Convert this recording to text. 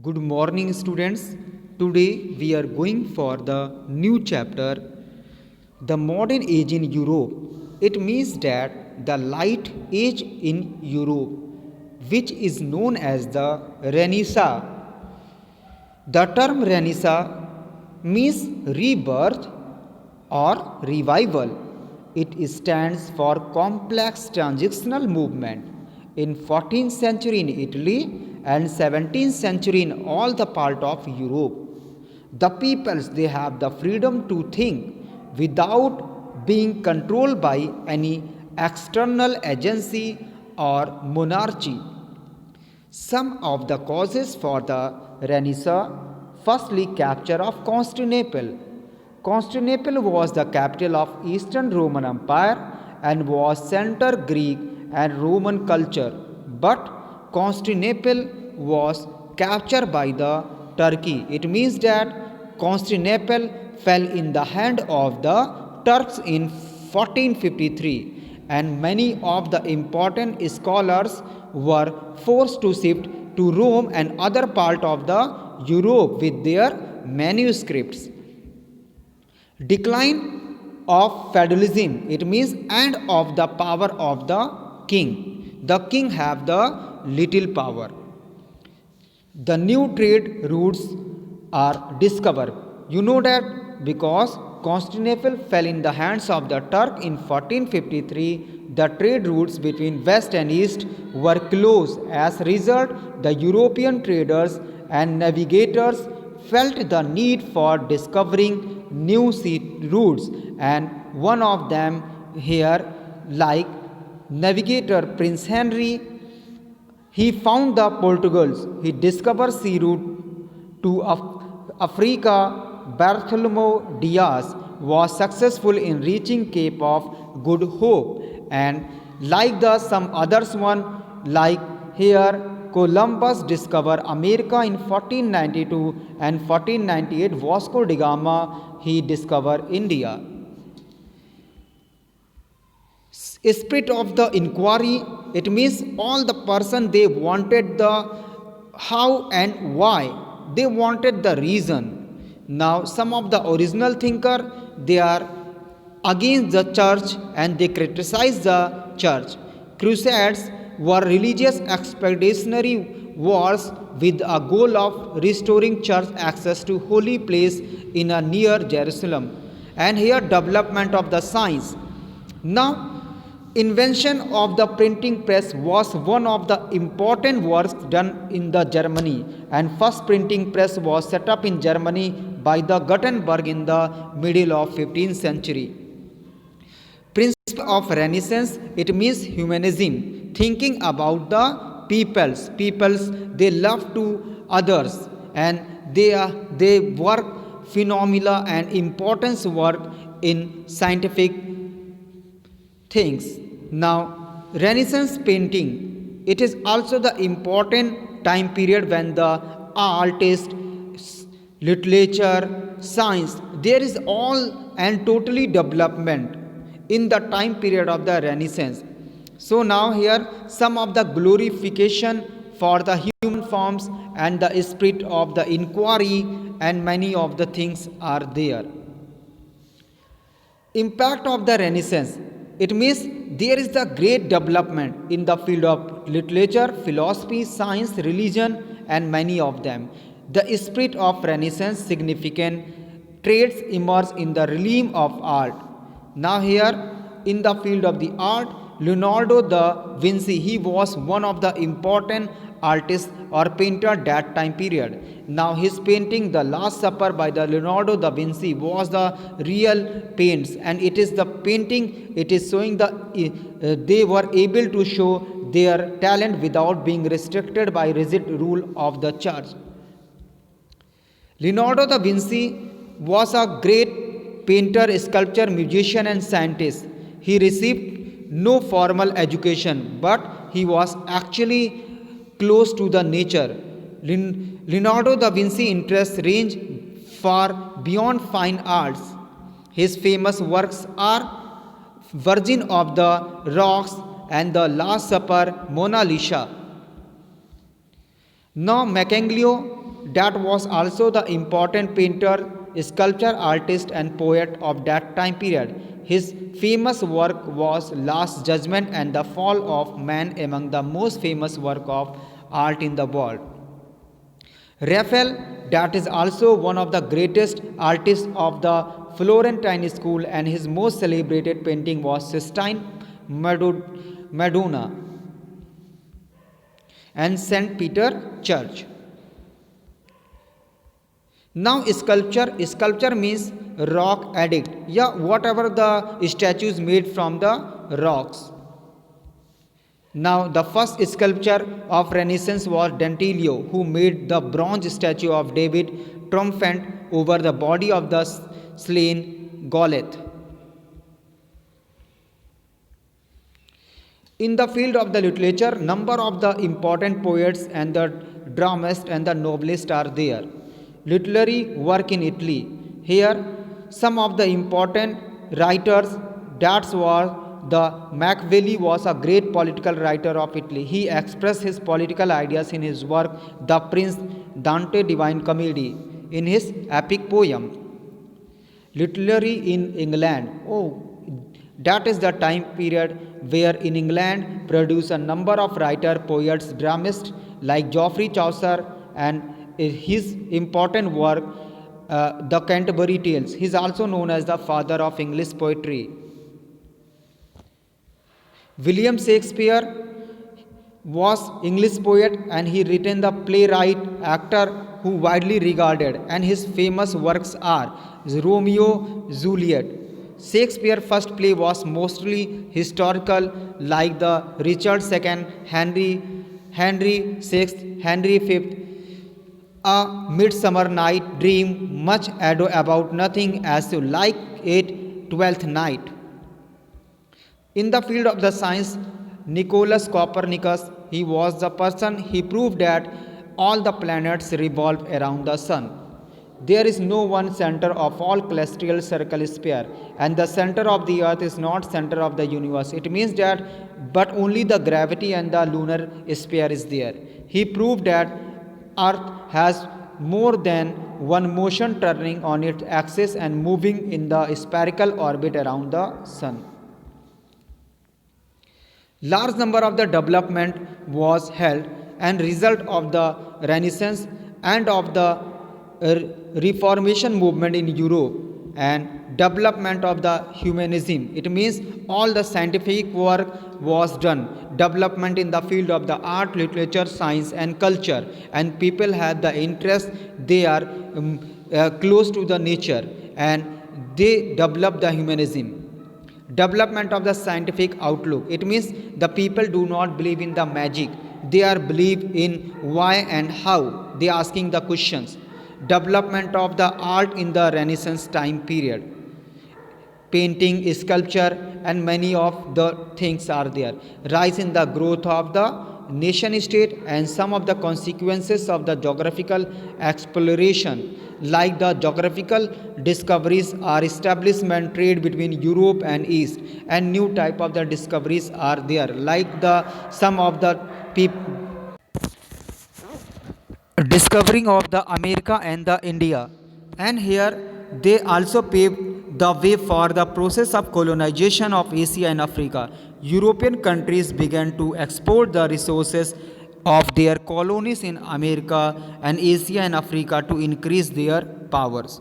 Good morning, students. Today we are going for the new chapter, The Modern Age in Europe. It means that the Light Age in Europe, which is known as the Renaissance. The term Renaissance means rebirth or revival. It stands for complex transitional movement in 14th century in Italy and 17th century in all the part of Europe. The peoples they have the freedom to think without being controlled by any external agency or monarchy. Some of the causes for the Renaissance: firstly, capture of Constantinople. Constantinople was the capital of Eastern Roman Empire and was center Greek and Roman culture. But Constantinople was captured by the Turkey. It means that Constantinople fell in the hand of the Turks in 1453, and many of the important scholars were forced to shift to Rome and other part of the Europe with their manuscripts. Decline of feudalism, it means end of the power of the king. The king have the little power. The new trade routes are discovered. You know that because Constantinople fell in the hands of the Turk in 1453, the trade routes between west and east were closed. As a result, the European traders and navigators felt the need for discovering new sea routes, and one of them here, like navigator Prince Henry, he found the Portugals. He discovered sea route to Africa. Bartholomew Diaz was successful in reaching Cape of Good Hope, and like the some others one, like here Columbus discovered America in 1492 and 1498 Vasco da Gama he discovered India. Spirit of the inquiry, it means all the person they wanted the how and why, they wanted the reason. Now some of the original thinker they are against the church and they criticize the church. Crusades were religious expeditionary wars with a goal of restoring church access to holy place in a near Jerusalem. And here development of the science. Now invention of the printing press was one of the important works done in the Germany, and first printing press was set up in Germany by the Gutenberg in the middle of 15th century. Principle of Renaissance, it means humanism, thinking about the peoples they love to others, and they work phenomena and importance work in scientific things. Now Renaissance painting, it is also the important time period when the artist, literature, science, there is all and totally development in the time period of the Renaissance. So now here some of the glorification for the human forms and the spirit of the inquiry, and many of the things are there. Impact of the Renaissance, it means there is the great development in the field of literature, philosophy, science, religion, and many of them. The spirit of Renaissance significant traits emerge in the realm of art. Now here in the field of the art, Leonardo da Vinci, he was one of the important artists or painter that time period. Now his painting The Last Supper by the Leonardo da Vinci was the real paints, and it is the painting, it is showing the they were able to show their talent without being restricted by rigid rule of the church. Leonardo da Vinci was a great painter, sculptor, musician, and scientist. He received no formal education, but he was actually close to the nature. Leonardo da Vinci interests range far beyond fine arts. His famous works are Virgin of the Rocks and The Last Supper, Mona Lisa. Now Michelangelo that was also the important painter, sculptor, artist, and poet of that time period. His famous work was Last Judgment and the Fall of Man, among the most famous work of art in the world. Raphael, that is also one of the greatest artists of the Florentine school, and his most celebrated painting was Sistine Madonna and St. Peter Church. Now sculpture means rock addict. Yeah, whatever the statues made from the rocks. Now the first sculpture of Renaissance was Dantelio, who made the bronze statue of David triumphant over the body of the slain Goliath. In the field of the literature, number of the important poets and the dramatists and the novelists are there. Literary work in Italy. Here, some of the important writers, that was the Machiavelli was a great political writer of Italy. He expressed his political ideas in his work The Prince, Dante Divine Comedy, in his epic poem. Literary in England. That is the time period where in England produced a number of writers, poets, dramatists like Geoffrey Chaucer and his important work, The Canterbury Tales. He is also known as the father of English poetry. William Shakespeare was English poet, and he written the playwright, actor who widely regarded, and his famous works are Romeo Juliet. Shakespeare's first play was mostly historical, like the Richard II, Henry VI, Henry V, A Midsummer Night Dream, Much Ado About Nothing, As You Like It, Twelfth Night. In the field of the science, Nicolaus Copernicus, he was the person, he proved that all the planets revolve around the sun. There is no one center of all celestial circle sphere, and the center of the earth is not center of the universe. It means that but only the gravity and the lunar sphere is there. He proved that earth has more than one motion turning on its axis and moving in the spherical orbit around the sun. Large number of the development was held and result of the Renaissance and of the Reformation movement in Europe and development of the humanism. It means all the scientific work was done, development in the field of the art, literature, science and culture, and people had the interest, they are close to the nature and they develop the humanism. Development of the scientific outlook. It means the people do not believe in the magic. They are believe in why and how. They are asking the questions. Development of the art in the Renaissance time period. Painting, sculpture and many of the things are there. Rise in the growth of the nation state and some of the consequences of the geographical exploration, like the geographical discoveries are establishment trade between Europe and East, and new type of the discoveries are there, like the some of the discovering of the America and the India, and here they also paved the way for the process of colonization of Asia and Africa. European countries began to export the resources of their colonies in America and Asia and Africa to increase their powers.